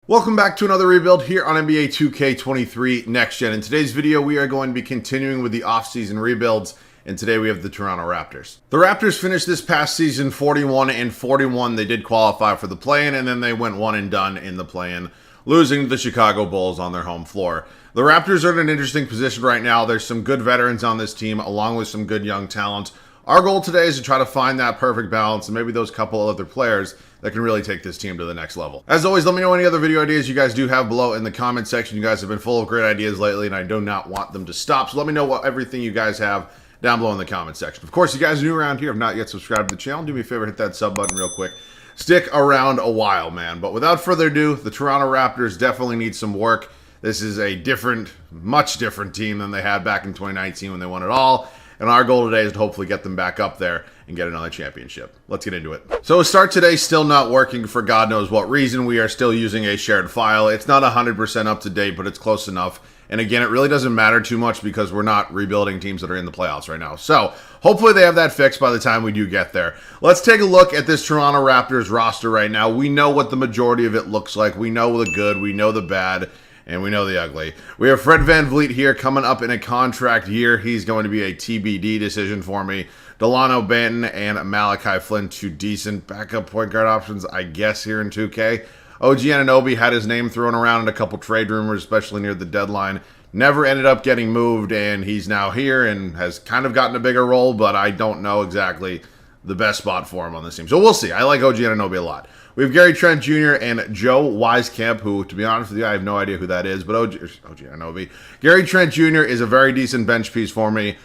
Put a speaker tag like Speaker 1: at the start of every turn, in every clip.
Speaker 1: Welcome back to another rebuild here on NBA 2K23 Next Gen. In today's video, we are going to be continuing with the offseason rebuilds, and today we have the Toronto Raptors. The Raptors finished this past season 41-41. They did qualify for the play-in, and then they went one and done in the play-in, losing to the Chicago Bulls on their home floor. The Raptors are in an interesting position right now. There's some good veterans on this team, along with some good young talent. Our goal today is to try to find that perfect balance and maybe those couple other players that can really take this team to the next level. As always, let me know any other video ideas you guys do have below in the comment section. You guys have been full of great ideas lately, and I do not want them to stop. So let me know what everything you guys have down below in the comment section. Of course, you guys are new around here, have not yet subscribed to the channel, do me a favor, hit that sub button real quick. Stick around a while, man. But without further ado, the Toronto Raptors definitely need some work. This is a different, much different team than they had back in 2019 when they won it all. And our goal today is to hopefully get them back up there and get another championship. Let's get into it. So start today still not working for God knows what reason. We are still using a shared file. It's not 100% up to date, but it's close enough. And again, it really doesn't matter too much because we're not rebuilding teams that are in the playoffs right now. So hopefully they have that fixed by the time we do get there. Let's take a look at this Toronto Raptors roster right now. We know what the majority of it looks like. We know the good, we know the bad, and we know the ugly. We have Fred VanVleet here coming up in a contract year. He's going to be a TBD decision for me. Delano Banton and Malachi Flynn, two decent backup point guard options, I guess, here in 2K. OG Anunoby had his name thrown around in a couple trade rumors, especially near the deadline. Never ended up getting moved, and he's now here and has kind of gotten a bigger role, but I don't know exactly the best spot for him on this team. So we'll see. I like OG Anunoby a lot. We have Gary Trent Jr. and Joe Wieskamp, who, to be honest with you, I have no idea who that is, but OG Anunoby. Gary Trent Jr. is a very decent bench piece for me.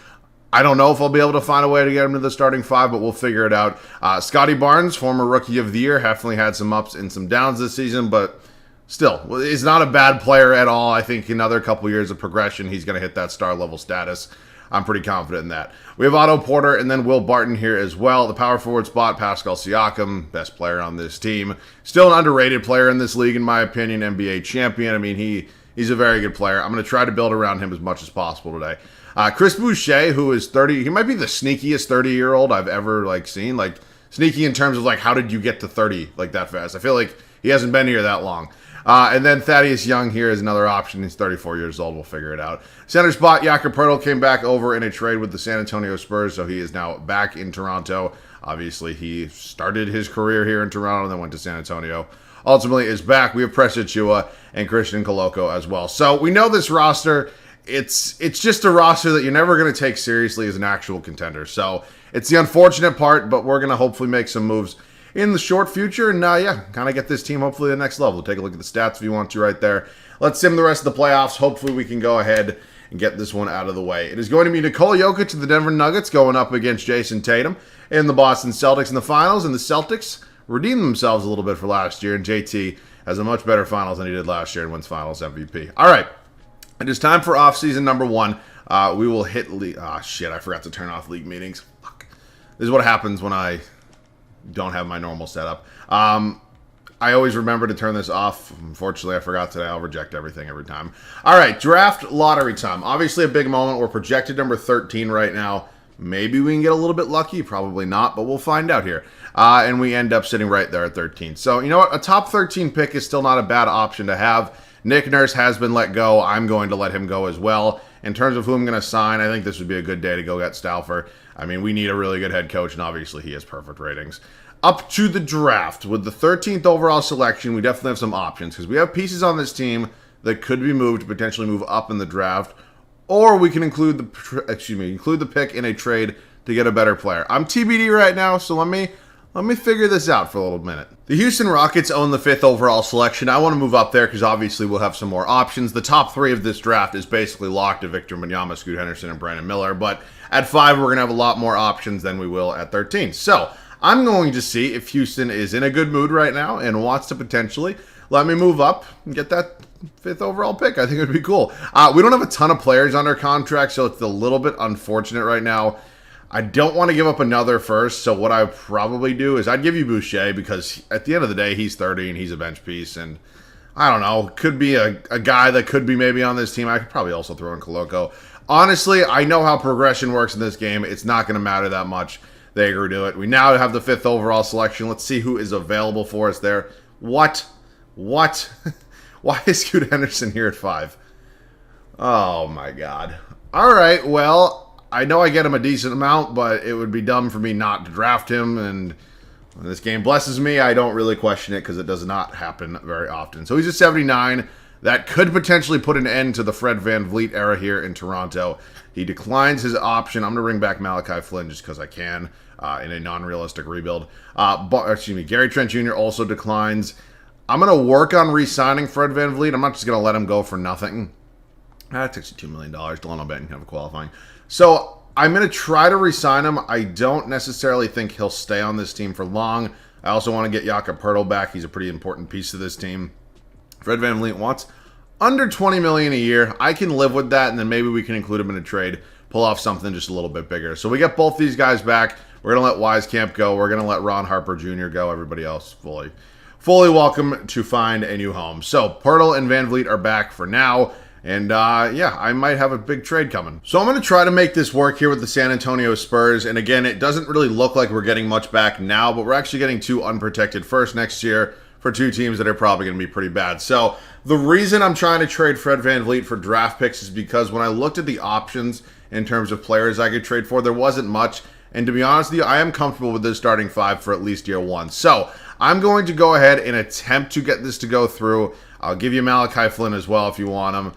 Speaker 1: I don't know if I'll be able to find a way to get him to the starting five, but we'll figure it out. Scotty Barnes, former Rookie of the Year, definitely had some ups and some downs this season, but still, he's not a bad player at all. I think another couple years of progression, he's going to hit that star-level status. I'm pretty confident in that. We have Otto Porter and then Will Barton here as well. The power forward spot, Pascal Siakam, best player on this team. Still an underrated player in this league, in my opinion, NBA champion. I mean, he's a very good player. I'm going to try to build around him as much as possible today. Chris Boucher, who is 30, he might be the sneakiest 30-year-old I've ever seen. Sneaky in terms of how did you get to 30 that fast? I feel like he hasn't been here that long. And then Thaddeus Young here is another option. He's 34 years old. We'll figure it out. Center spot, Jakob Poeltl came back over in a trade with the San Antonio Spurs, so he is now back in Toronto. Obviously, he started his career here in Toronto and then went to San Antonio. Ultimately is back. We have Precious Achiuwa and Christian Koloko as well. So we know this roster, it's just a roster that you're never going to take seriously as an actual contender. So it's the unfortunate part, but we're going to hopefully make some moves in the short future, and kind of get this team hopefully to the next level. Take a look at the stats if you want to right there. Let's sim the rest of the playoffs. Hopefully we can go ahead and get this one out of the way. It is going to be Nikola Jokic to the Denver Nuggets going up against Jason Tatum in the Boston Celtics in the finals, and the Celtics redeemed themselves a little bit for last year, and JT has a much better finals than he did last year and wins finals MVP. All right, it is time for offseason number one. We will hit league. Ah, shit, I forgot to turn off league meetings. Fuck. This is what happens when I don't have my normal setup. I always remember to turn this off. Unfortunately, I forgot today. I'll reject everything every time. All right, draft lottery time. Obviously a big moment. We're projected number 13 right now. Maybe we can get a little bit lucky. Probably not, but we'll find out here. And we end up sitting right there at 13. So, you know what? A top 13 pick is still not a bad option to have. Nick Nurse has been let go. I'm going to let him go as well. In terms of who I'm going to sign, I think this would be a good day to go get Stauffer. I mean, we need a really good head coach, and obviously he has perfect ratings. Up to the draft. With the 13th overall selection, we definitely have some options, because we have pieces on this team that could be moved to potentially move up in the draft, or we can include the pick in a trade to get a better player. I'm TBD right now, so let me figure this out for a little minute. The Houston Rockets own the 5th overall selection. I want to move up there because obviously we'll have some more options. The top 3 of this draft is basically locked to Victor Wembanyama, Scoot Henderson, and Brandon Miller. But at 5, we're going to have a lot more options than we will at 13. So I'm going to see if Houston is in a good mood right now and wants to potentially let me move up and get that 5th overall pick. I think it would be cool. We don't have a ton of players under contract, so it's a little bit unfortunate right now. I don't want to give up another first, so what I would probably do is I'd give you Boucher because at the end of the day, he's 30 and he's a bench piece, and I don't know, could be a guy that could be maybe on this team. I could probably also throw in Koloko. Honestly, I know how progression works in this game. It's not going to matter that much. They agree to it. We now have the 5th overall selection. Let's see who is available for us there. What? Why is Scoot Henderson here at 5? Oh my god. Alright, well, I know I get him a decent amount, but it would be dumb for me not to draft him, and when this game blesses me, I don't really question it because it does not happen very often. So he's a 79. That could potentially put an end to the Fred VanVleet era here in Toronto. He declines his option. I'm going to bring back Malachi Flynn just because I can in a non-realistic rebuild. Gary Trent Jr. also declines. I'm going to work on re-signing Fred VanVleet. I'm not just going to let him go for nothing. That takes $2 million. Delano Benton have a qualifying. So I'm going to try to re-sign him. I don't necessarily think he'll stay on this team for long. I also want to get Jakob Poeltl back. He's a pretty important piece of this team. Fred VanVleet wants under $20 million a year. I can live with that, and then maybe we can include him in a trade, pull off something just a little bit bigger. So we get both these guys back. We're going to let Wieskamp go. We're going to let Ron Harper Jr. go. Everybody else fully welcome to find a new home. So Poeltl and VanVleet are back for now. And, yeah, I might have a big trade coming. So I'm going to try to make this work here with the San Antonio Spurs. And, again, it doesn't really look like we're getting much back now, but we're actually getting 2 unprotected first next year for 2 teams that are probably going to be pretty bad. So the reason I'm trying to trade Fred VanVleet for draft picks is because when I looked at the options in terms of players I could trade for, there wasn't much. And to be honest with you, I am comfortable with this starting 5 for at least year 1. So I'm going to go ahead and attempt to get this to go through. I'll give you Malachi Flynn as well if you want him.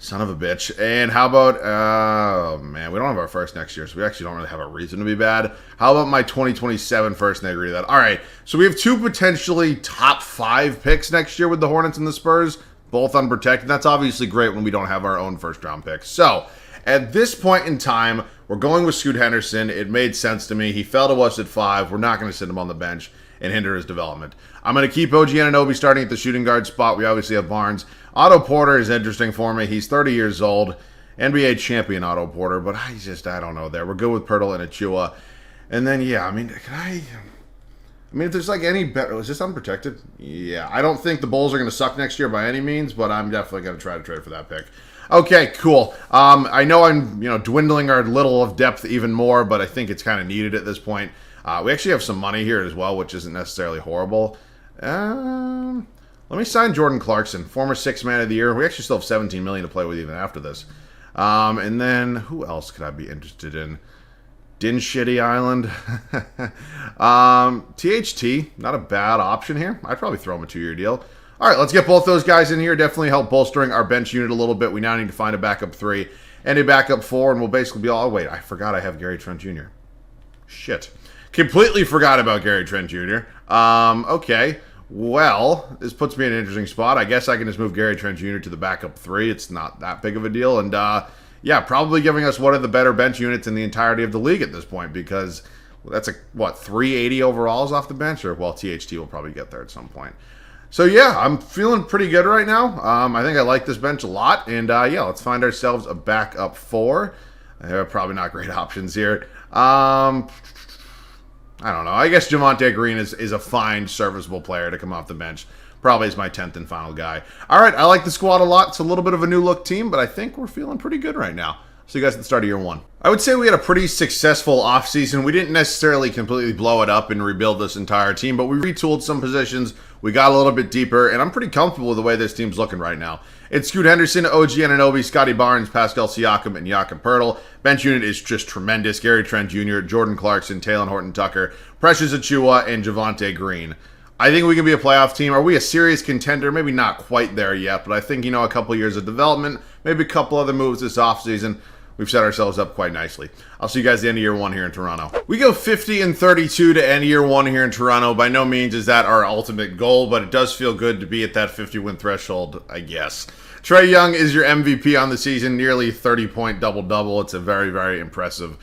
Speaker 1: Son of a bitch. And how about, oh man, we don't have our first next year, so we actually don't really have a reason to be bad. How about my 2027 first, and I agree to that. All right, so we have 2 potentially top 5 picks next year with the Hornets and the Spurs, both unprotected. That's obviously great when we don't have our own first-round picks. So at this point in time, we're going with Scoot Henderson. It made sense to me. He fell to us at 5. We're not going to sit him on the bench and hinder his development. I'm going to keep OG Anunoby starting at the shooting guard spot. We obviously have Barnes. Otto Porter is interesting for me. He's 30 years old. NBA champion Otto Porter, but I don't know there. We're good with Poeltl and Achua. And then, yeah, I mean, if there's like any better, is this unprotected? Yeah, I don't think the Bulls are going to suck next year by any means, but I'm definitely going to try to trade for that pick. Okay, cool. I know I'm, dwindling our little of depth even more, but I think it's kind of needed at this point. We actually have some money here as well, which isn't necessarily horrible. Let me sign Jordan Clarkson, former 6th man of the year. We actually still have $17 million to play with even after this. And then who else could I be interested in? Din Shitty Island. THT, not a bad option here. I'd probably throw him a 2-year deal. All right, let's get both those guys in here. Definitely help bolstering our bench unit a little bit. We now need to find a backup 3 and a backup 4, and we'll basically be all... Oh, wait, I forgot I have Gary Trent Jr. Shit. Completely forgot about Gary Trent Jr. Okay. Well, this puts me in an interesting spot. I guess I can just move Gary Trent Jr. to the backup 3. It's not that big of a deal. And, yeah, probably giving us one of the better bench units in the entirety of the league at this point because that's 380 overalls off the bench? Or, well, THT will probably get there at some point. So, yeah, I'm feeling pretty good right now. I think I like this bench a lot. And, yeah, let's find ourselves a backup 4. Probably not great options here. I don't know. I guess Javonte Green is a fine, serviceable player to come off the bench. Probably is my 10th and final guy. All right, I like the squad a lot. It's a little bit of a new-look team, but I think we're feeling pretty good right now. See you guys at the start of year 1. I would say we had a pretty successful offseason. We didn't necessarily completely blow it up and rebuild this entire team, but we retooled some positions. We got a little bit deeper, and I'm pretty comfortable with the way this team's looking right now. It's Scoot Henderson, OG Anunoby, Scotty Barnes, Pascal Siakam, and Jakob Poeltl. Bench unit is just tremendous. Gary Trent Jr., Jordan Clarkson, Taylor Horton-Tucker, Precious Achua, and Javonte Green. I think we can be a playoff team. Are we a serious contender? Maybe not quite there yet, but I think, a couple years of development, maybe a couple other moves this offseason. We've set ourselves up quite nicely. I'll see you guys at the end of year 1 here in Toronto. We go 50-32 to end year 1 here in Toronto. By no means is that our ultimate goal, but it does feel good to be at that 50-win threshold, I guess. Trae Young is your MVP on the season, nearly 30-point double-double. It's a very, very impressive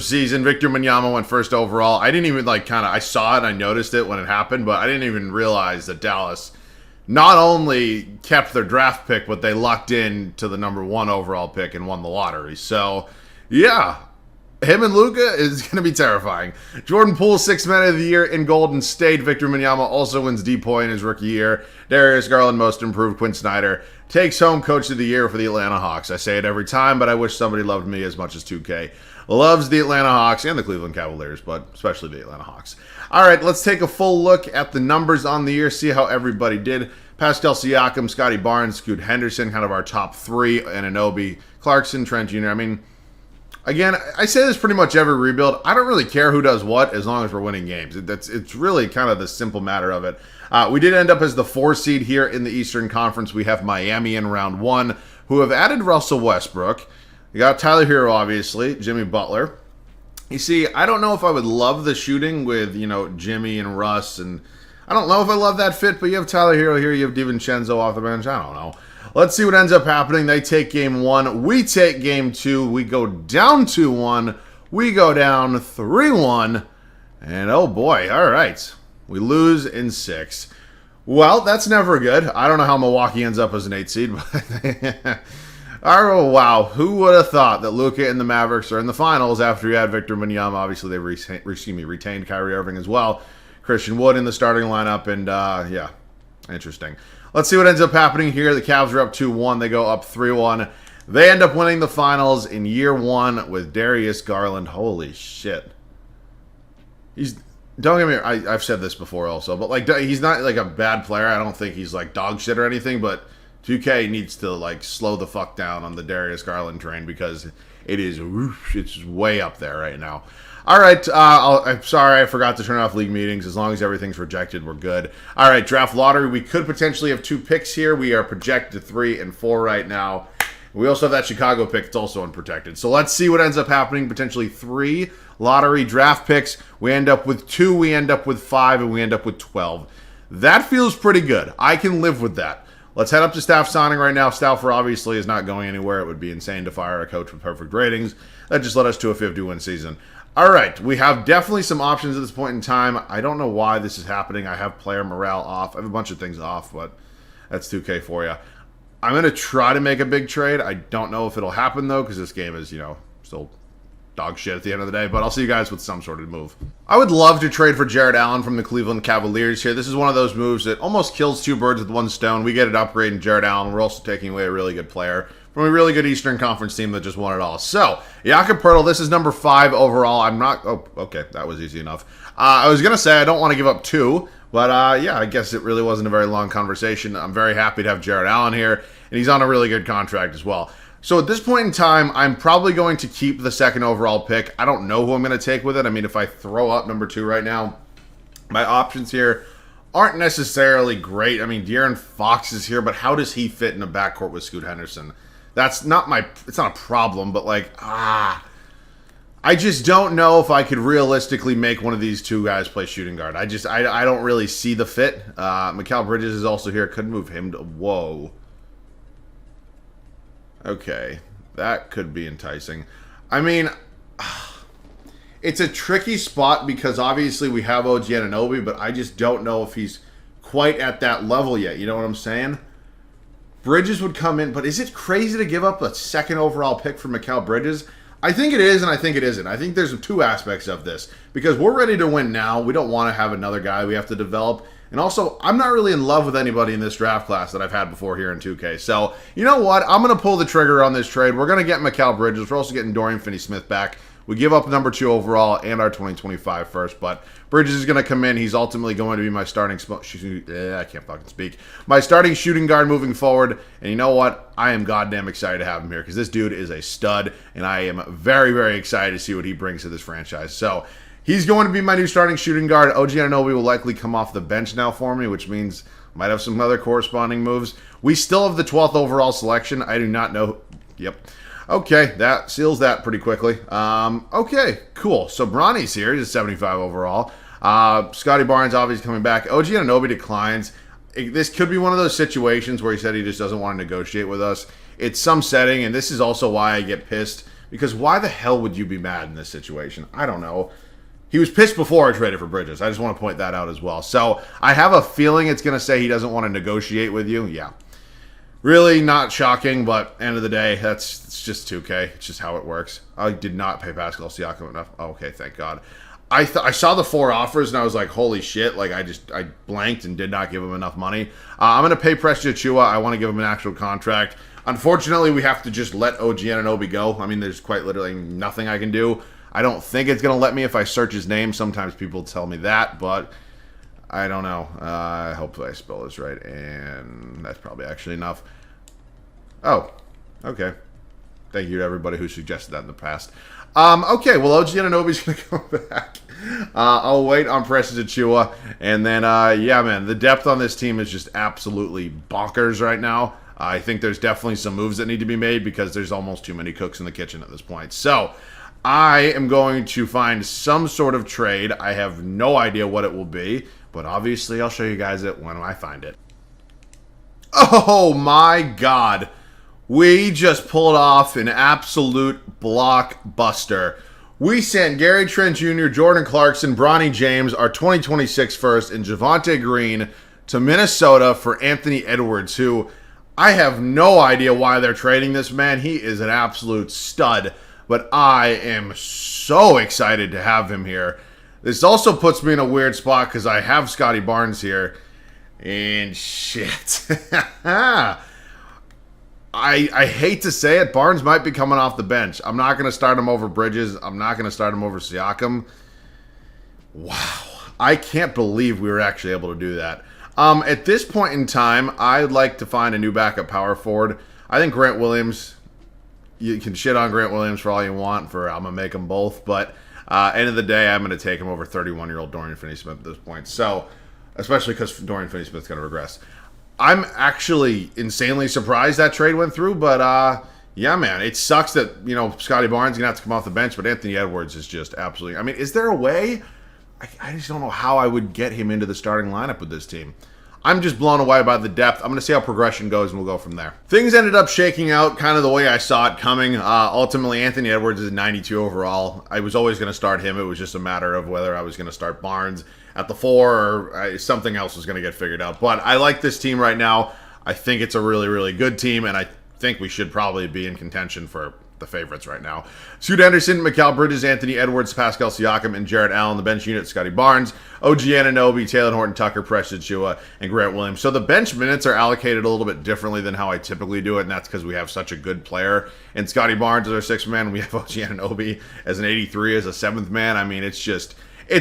Speaker 1: season. Victor Wembanyama went first overall. I didn't even I saw it, I noticed it when it happened, but I didn't even realize that Dallas not only kept their draft pick, but they locked in to the number 1 overall pick and won the lottery. So, yeah, him and Luka is going to be terrifying. Jordan Poole, 6th man of the year in Golden State. Victor Wembanyama also wins DPOY in his rookie year. Darius Garland, most improved. Quinn Snyder takes home Coach of the Year for the Atlanta Hawks. I say it every time, but I wish somebody loved me as much as 2K. loves the Atlanta Hawks and the Cleveland Cavaliers, but especially the Atlanta Hawks. All right, let's take a full look at the numbers on the year, see how everybody did. Pascal Siakam, Scotty Barnes, Scoot Henderson, kind of our top three, Anunoby, Clarkson, Trent Jr. I mean, again, I say this pretty much every rebuild. I don't really care who does what as long as we're winning games. It's really kind of the simple matter of it. We did end up as the 4 seed here in the Eastern Conference. We have Miami in round 1, who have added Russell Westbrook. You got Tyler Hero, obviously, Jimmy Butler. You see, I don't know if I would love the shooting with, Jimmy and Russ, and I don't know if I love that fit, but you have Tyler Hero here, you have DiVincenzo off the bench. I don't know. Let's see what ends up happening. They take game 1. We take game 2. We go down 2-1. We go down 3-1. And oh boy, all right. We lose in 6. Well, that's never good. I don't know how Milwaukee ends up as an 8 seed, but oh, wow. Who would have thought that Luka and the Mavericks are in the finals after you had Victor Wembanyama? Obviously, they retained Kyrie Irving as well. Christian Wood in the starting lineup, and yeah, interesting. Let's see what ends up happening here. The Cavs are up 2-1. They go up 3-1. They end up winning the finals in year 1 with Darius Garland. Holy shit. Don't get me wrong, I've said this before also, but he's not like a bad player. I don't think he's like dog shit or anything, but 2K needs to slow the fuck down on the Darius Garland train because it's way up there right now. All right, I'm sorry I forgot to turn off league meetings. As long as everything's rejected, we're good. All right, draft lottery. We could potentially have 2 picks here. We are projected 3 and 4 right now. We also have that Chicago pick. It's also unprotected. So let's see what ends up happening. Potentially 3 lottery draft picks. We end up with 2. We end up with 5, and we end up with 12. That feels pretty good. I can live with that. Let's head up to staff signing right now. Stauffer obviously is not going anywhere. It would be insane to fire a coach with perfect ratings. That just led us to a 50-win season. All right, we have definitely some options at this point in time. I don't know why this is happening. I have player morale off. I have a bunch of things off, but that's 2K for you. I'm going to try to make a big trade. I don't know if it'll happen, though, because this game is, still dog shit at the end of the day, but I'll see you guys with some sort of move. I would love to trade for Jared Allen from the Cleveland Cavaliers here. This is one of those moves that almost kills 2 birds with 1 stone. We get an upgrade in Jared Allen. We're also taking away a really good player from a really good Eastern Conference team that just won it all. So, Jakob Poeltl, this is number 5 overall. Okay, that was easy enough. I was going to say I don't want to give up 2, but yeah, I guess it really wasn't a very long conversation. I'm very happy to have Jared Allen here, and he's on a really good contract as well. So at this point in time, I'm probably going to keep the 2nd overall pick. I don't know who I'm going to take with it. I mean, if I throw up number 2 right now, my options here aren't necessarily great. I mean, De'Aaron Fox is here, but how does he fit in a backcourt with Scoot Henderson? It's not a problem, but I just don't know if I could realistically make one of these 2 guys play shooting guard. I don't really see the fit. Mikal Bridges is also here. Could move him to, whoa. Okay, that could be enticing. I mean, it's a tricky spot because obviously we have OG Anunoby, but I just don't know if he's quite at that level yet. You know what I'm saying? Bridges would come in, but is it crazy to give up a 2nd overall pick for Mikal Bridges? I think it is, and I think it isn't. I think there's 2 aspects of this. Because we're ready to win now. We don't want to have another guy we have to develop. And also, I'm not really in love with anybody in this draft class that I've had before here in 2K. So, you know what? I'm going to pull the trigger on this trade. We're going to get Mikal Bridges. We're also getting Dorian Finney-Smith back. We give up number 2 overall and our 2025 first, but Bridges is going to come in. He's ultimately going to be my starting I can't fucking speak. My starting shooting guard moving forward. And you know what? I am goddamn excited to have him here because this dude is a stud, and I am very, very excited to see what he brings to this franchise. So, he's going to be my new starting shooting guard. OG Anunoby will likely come off the bench now for me, which means I might have some other corresponding moves. We still have the 12th overall selection. I do not know. Yep. Okay, that seals that pretty quickly. Okay, cool. So Bronny's here. He's a 75 overall. Scotty Barnes obviously coming back. OG Anunoby declines. This could be one of those situations where he said he just doesn't want to negotiate with us. It's some setting, and this is also why I get pissed. Because why the hell would you be mad in this situation? I don't know. He was pissed before I traded for Bridges. I just want to point that out as well. So I have a feeling it's going to say he doesn't want to negotiate with you. Yeah. Really not shocking, but end of the day, it's just 2K. It's just how it works. I did not pay Pascal Siakam enough. Oh, okay, thank God. I saw the 4 offers, and I was like, holy shit. I blanked and did not give him enough money. I'm going to pay Precious Achiuwa. I want to give him an actual contract. Unfortunately, we have to just let OG Anunoby go. I mean, there's quite literally nothing I can do. I don't think it's going to let me if I search his name. Sometimes people tell me that, but I don't know. Hopefully I spell this right, and that's probably actually enough. Oh, okay. Thank you to everybody who suggested that in the past. Okay, well, OG Anunoby's going to come back. I'll wait on Precious Achiuwa. And then, yeah, man, the depth on this team is just absolutely bonkers right now. I think there's definitely some moves that need to be made because there's almost too many cooks in the kitchen at this point. So, I am going to find some sort of trade. I have no idea what it will be, but obviously I'll show you guys it when I find it. Oh, my God. We just pulled off an absolute blockbuster. We sent Gary Trent Jr., Jordan Clarkson, Bronny James, our 2026 first, and Javonte Green to Minnesota for Anthony Edwards, who I have no idea why they're trading this man. He is an absolute stud, but I am so excited to have him here. This also puts me in a weird spot because I have Scotty Barnes here, and shit. I hate to say it, Barnes might be coming off the bench. I'm not going to start him over Bridges. I'm not going to start him over Siakam. Wow. I can't believe we were actually able to do that. At this point in time, I'd like to find a new backup power forward. I think Grant Williams, you can shit on Grant Williams for all you want. I'm going to make them both. But end of the day, I'm going to take him over 31-year-old Dorian Finney-Smith at this point. So, especially because Dorian Finney-Smith's going to regress. I'm actually insanely surprised that trade went through, but yeah, man, it sucks that, Scotty Barnes is going to have to come off the bench, but Anthony Edwards is just absolutely... I mean, is there a way? I just don't know how I would get him into the starting lineup with this team. I'm just blown away by the depth. I'm going to see how progression goes, and we'll go from there. Things ended up shaking out kind of the way I saw it coming. Ultimately, Anthony Edwards is 92 overall. I was always going to start him. It was just a matter of whether I was going to start Barnes at the 4 or something else was going to get figured out. But I like this team right now. I think it's a really, really good team, and I think we should probably be in contention for the favorites right now. Scoot Henderson, Mikal Bridges, Anthony Edwards, Pascal Siakam, and Jarrett Allen. The bench unit, Scotty Barnes, OG Anunoby, Taylor Horton-Tucker, Precious Achiuwa, and Grant Williams. So the bench minutes are allocated a little bit differently than how I typically do it, and that's because we have such a good player. And Scotty Barnes as our 6th man. We have OG Anunoby as an 83 as a 7th man. I mean, it's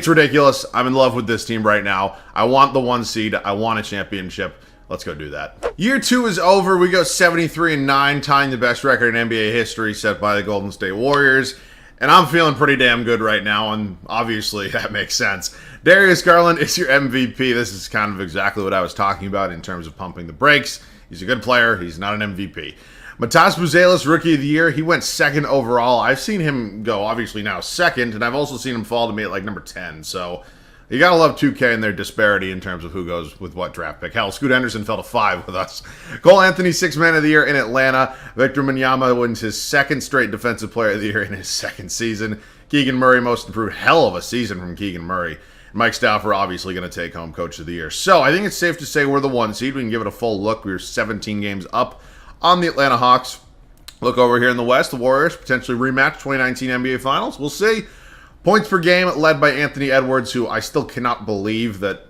Speaker 1: ridiculous. I'm in love with this team right now. I want the 1 seed. I want a championship. Let's go do that. Year 2 is over. We go 73-9, tying the best record in NBA history set by the Golden State Warriors. And I'm feeling pretty damn good right now, and obviously that makes sense. Darius Garland is your MVP. This is kind of exactly what I was talking about in terms of pumping the brakes. He's a good player. He's not an MVP. Matas Buzelis, Rookie of the Year. He went 2nd overall. I've seen him go, obviously, now 2nd, and I've also seen him fall to me at like number 10. So you gotta love 2K and their disparity in terms of who goes with what draft pick. Hell, Scoot Henderson fell to 5 with us. Cole Anthony, 6th man of the year in Atlanta. Victor Wembanyama wins his 2nd straight defensive player of the year in his 2nd season. Keegan Murray, most improved. Hell of a season from Keegan Murray. Mike Stauffer obviously going to take home Coach of the Year. So I think it's safe to say we're the 1 seed. We can give it a full look. We were 17 games up on the Atlanta Hawks. Look over here in the West. The Warriors potentially rematch 2019 NBA Finals. We'll see. Points per game led by Anthony Edwards, who I still cannot believe that,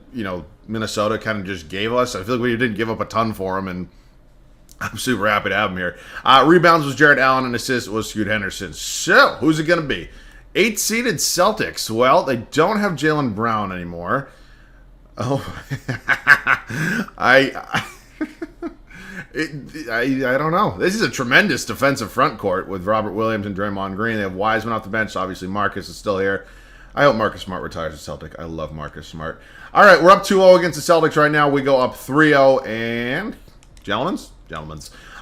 Speaker 1: Minnesota kind of just gave us. I feel like we didn't give up a ton for him, and I'm super happy to have him here. Rebounds was Jarrett Allen, and assists was Scoot Henderson. So, who's it going to be? 8-seeded Celtics. Well, they don't have Jaylen Brown anymore. Oh, I don't know. This is a tremendous defensive front court with Robert Williams and Draymond Green. They have Wiseman off the bench. Obviously, Marcus is still here. I hope Marcus Smart retires as Celtic. I love Marcus Smart. All right, we're up 2-0 against the Celtics right now. We go up 3-0, and gentlemen's.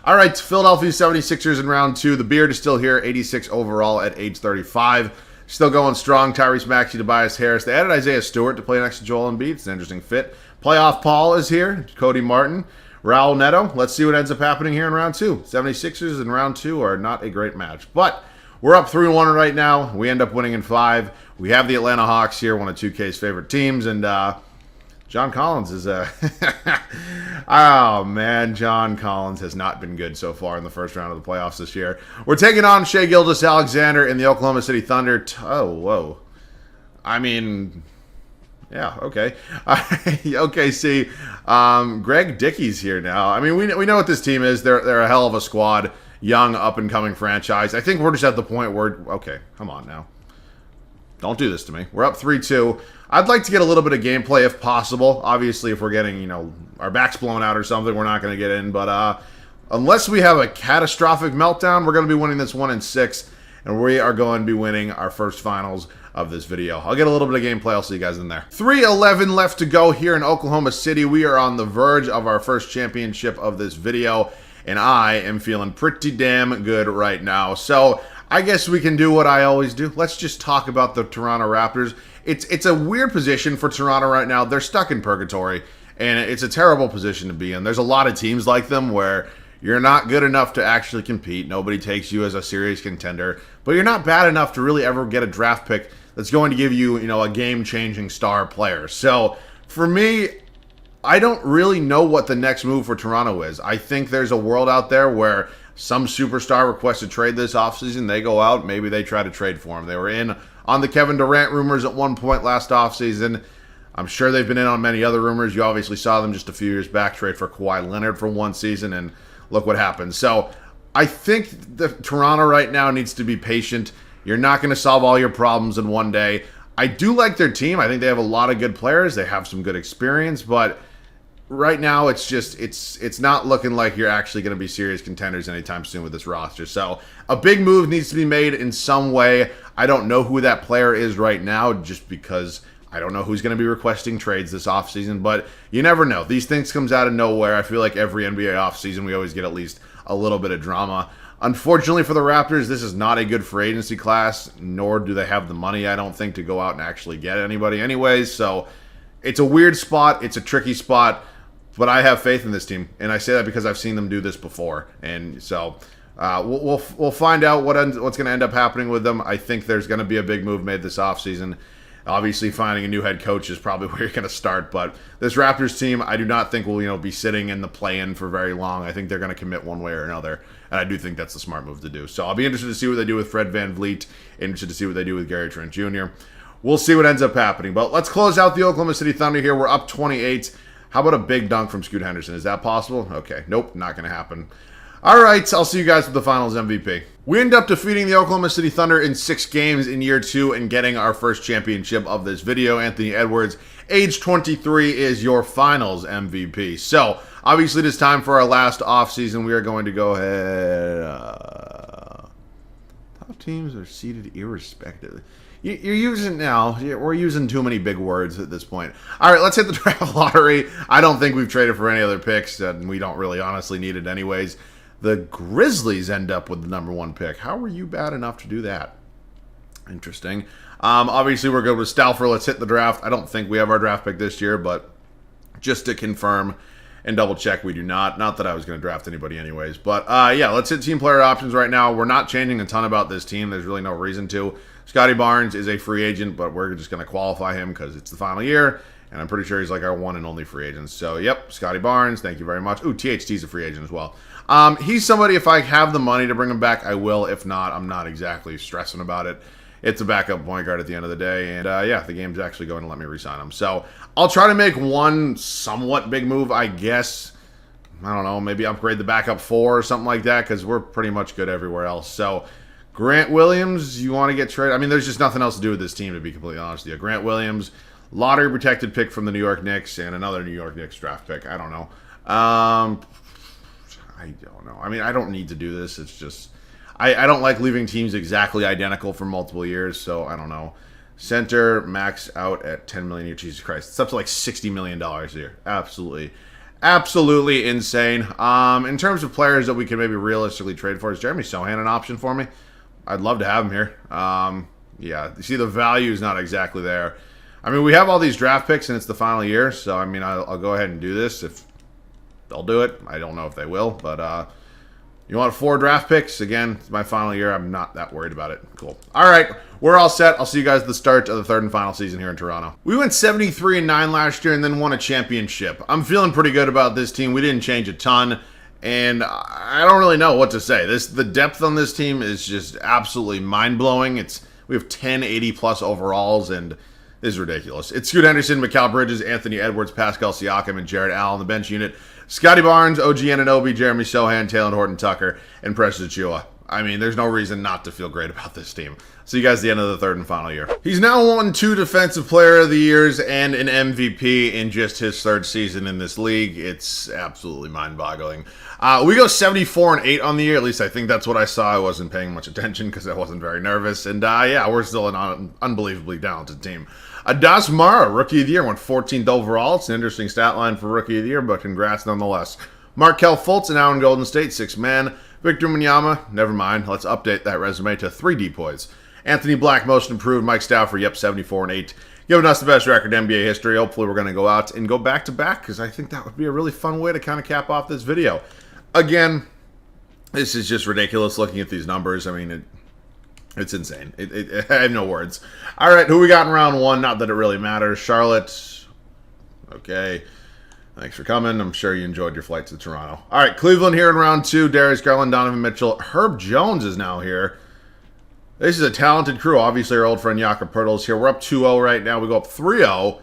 Speaker 1: All right, Philadelphia 76ers in round 2. The Beard is still here, 86 overall at age 35. Still going strong. Tyrese Maxey, Tobias Harris. They added Isaiah Stewart to play next to Joel Embiid. It's an interesting fit. Playoff Paul is here. Cody Martin. Raul Neto. Let's see what ends up happening here in round 2. 76ers in round 2 are not a great match. But we're up 3-1 right now. We end up winning in 5. We have the Atlanta Hawks here, one of 2K's favorite teams. And John Collins is oh, man. John Collins has not been good so far in the first round of the playoffs this year. We're taking on Shai Gilgeous-Alexander in the Oklahoma City Thunder. Oh, whoa. I mean, Yeah, okay. Okay, see, Greg Dickey's here now. I mean, we know what this team is. They're a hell of a squad, young, up-and-coming franchise. I think we're just at the point where, okay, come on now. Don't do this to me. We're up 3-2. I'd like to get a little bit of gameplay if possible. Obviously, if we're getting, our backs blown out or something, we're not going to get in. But unless we have a catastrophic meltdown, we're going to be winning this 1-6. And we are going to be winning our first finals of this video. I'll get a little bit of gameplay. I'll see you guys in there. 3:11 left to go here in Oklahoma City. We are on the verge of our first championship of this video. And I am feeling pretty damn good right now. So I guess we can do what I always do. Let's just talk about the Toronto Raptors. It's a weird position for Toronto right now. They're stuck in purgatory, and it's a terrible position to be in. There's a lot of teams like them where you're not good enough to actually compete. Nobody takes you as a serious contender, but you're not bad enough to really ever get a draft pick that's going to give you, a game-changing star player. So for me, I don't really know what the next move for Toronto is. I think there's a world out there where some superstar requests a trade this offseason. They go out, maybe they try to trade for him. They were in on the Kevin Durant rumors at one point last offseason. I'm sure they've been in on many other rumors. You obviously saw them just a few years back trade for Kawhi Leonard for one season, and look what happened. So I think that Toronto right now needs to be patient. You're not going to solve all your problems in one day. I do like their team. I think they have a lot of good players. They have some good experience, but right now it's not looking like you're actually going to be serious contenders anytime soon with this roster. So a big move needs to be made in some way. I don't know who that player is right now just because I don't know who's going to be requesting trades this offseason, but you never know. These things comes out of nowhere. I feel like every NBA offseason we always get at least a little bit of drama. Unfortunately for the Raptors, this is not a good free agency class, nor do they have the money, I don't think, to go out and actually get anybody anyways. So it's a weird spot. It's a tricky spot, but I have faith in this team, and I say that because I've seen them do this before. And so we'll find out what's going to end up happening with them. I think there's going to be a big move made this offseason. Obviously, finding a new head coach is probably where you're going to start. But this Raptors team, I do not think will be sitting in the play-in for very long. I think they're going to commit one way or another, and I do think that's the smart move to do. So I'll be interested to see what they do with Fred VanVleet, interested to see what they do with Gary Trent Jr. We'll see what ends up happening. But let's close out the Oklahoma City Thunder here. We're up 28. How about a big dunk from Scoot Henderson? Is that possible? Okay, nope, not going to happen. All right, I'll see you guys with the Finals MVP. We end up defeating the Oklahoma City Thunder in 6 games in year 2 and getting our first championship of this video. Anthony Edwards, age 23, is your Finals MVP. So, obviously, it is time for our last offseason. We are going to go ahead. Top teams are seeded irrespective. You're using now. We're using too many big words at this point. All right, let's hit the draft lottery. I don't think we've traded for any other picks, and we don't really honestly need it anyways. The Grizzlies end up with the number 1 pick. How were you bad enough to do that? Interesting. Obviously, we're good with Stauffer. Let's hit the draft. I don't think we have our draft pick this year, but just to confirm and double check, we do not. Not that I was going to draft anybody anyways. But yeah, let's hit team player options right now. We're not changing a ton about this team. There's really no reason to. Scotty Barnes is a free agent, but we're just going to qualify him because it's the final year. And I'm pretty sure he's like our one and only free agent. So, yep, Scotty Barnes, thank you very much. Ooh, THT's a free agent as well. He's somebody, if I have the money to bring him back, I will. If not, I'm not exactly stressing about it. It's a backup point guard at the end of the day. And, yeah, the game's actually going to let me re-sign him. So, I'll try to make one somewhat big move, I guess. I don't know, maybe upgrade the backup 4 or something like that because we're pretty much good everywhere else. So, Grant Williams, you want to get traded? I mean, there's just nothing else to do with this team, to be completely honest with you. Grant Williams, lottery protected pick from the New York Knicks, and another New York Knicks draft pick. I don't know. I don't know. I mean, I don't need to do this. It's just, I don't like leaving teams exactly identical for multiple years, so I don't know. Center, max out at $10 million a year. Jesus Christ. It's up to like $60 million a year. Absolutely insane. In terms of players that we can maybe realistically trade for, is Jeremy Sohan an option for me? I'd love to have him here. Yeah, you see the value is not exactly there. I mean, we have all these draft picks, and it's the final year, so, I mean, I'll go ahead and do this if they'll do it. I don't know if they will, but you want 4 draft picks? Again, it's my final year. I'm not that worried about it. Cool. All right, we're all set. I'll see you guys at the start of the 3rd and final season here in Toronto. We went 73-9 last year and then won a championship. I'm feeling pretty good about this team. We didn't change a ton, and I don't really know what to say. The depth on this team is just absolutely mind-blowing. We have 10 80-plus overalls, and is ridiculous. It's Scoot Henderson, Mikal Bridges, Anthony Edwards, Pascal Siakam, and Jared Allen on the bench unit. Scotty Barnes, OG Anunoby, Jeremy Sohan, Taylor Horton-Tucker, and Precious Achiuwa. I mean, there's no reason not to feel great about this team. See you guys at the end of the third and final year. He's now won 2 Defensive Player of the Years and an MVP in just his 3rd season in this league. It's absolutely mind-boggling. We go 74-8 on the year. At least I think that's what I saw. I wasn't paying much attention because I wasn't very nervous. And yeah, we're still an unbelievably talented team. Das Mara, Rookie of the Year, went 14th overall. It's an interesting stat line for Rookie of the Year, but congrats nonetheless. Markelle Fultz, now in Golden State, 6th man. Victor Wembanyama, never mind. Let's update that resume to 3 depoys. Anthony Black, most improved. Mike Stafford, yep, 74-8. Giving us the best record in NBA history. Hopefully we're going to go out and go back-to-back because I think that would be a really fun way to kind of cap off this video. Again, this is just ridiculous looking at these numbers. I mean, it's insane. I have no words. All right, who we got in round 1? Not that it really matters. Charlotte. Okay. Thanks for coming. I'm sure you enjoyed your flight to Toronto. All right, Cleveland here in round 2. Darius Garland, Donovan Mitchell. Herb Jones is now here. This is a talented crew. Obviously, our old friend Jakob Poeltl's here. We're up 2-0 right now. We go up 3-0.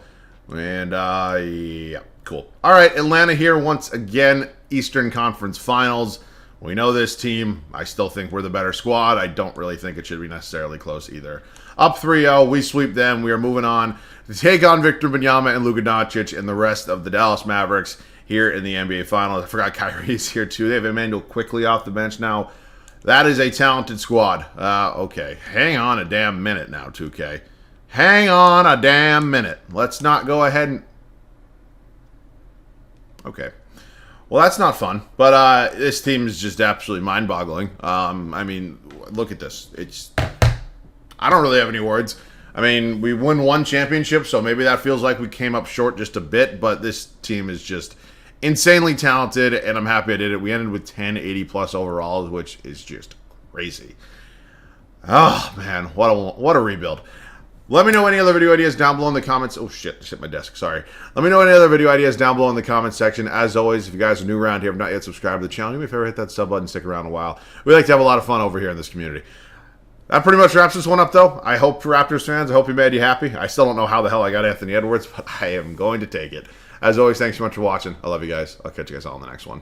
Speaker 1: And, yeah, cool. All right, Atlanta here once again. Eastern Conference Finals. We know this team. I still think we're the better squad. I don't really think it should be necessarily close either. Up 3-0. We sweep them. We are moving on to take on Victor Wembanyama and Luka Doncic and the rest of the Dallas Mavericks here in the NBA Finals. I forgot Kyrie's here too. They have Emmanuel quickly off the bench now. That is a talented squad. Okay. Hang on a damn minute now, 2K. Hang on a damn minute. Let's not go ahead and... Okay. Well, that's not fun. But this team is just absolutely mind-boggling. I mean, look at this. I don't really have any words. I mean, we won 1 championship, so maybe that feels like we came up short just a bit, but this team is just insanely talented, and I'm happy I did it. We ended with 10 80-plus overalls, which is just crazy. Oh, man, what a rebuild. Let me know any other video ideas down below in the comments. Oh, shit, just hit my desk, sorry. Let me know any other video ideas down below in the comments section. As always, if you guys are new around here, have not yet subscribed to the channel, do me a favor, hit that sub button, stick around a while. We like to have a lot of fun over here in this community. That pretty much wraps this one up, though. I hope, Raptors fans, I hope you made you happy. I still don't know how the hell I got Anthony Edwards, but I am going to take it. As always, thanks so much for watching. I love you guys. I'll catch you guys all in the next one.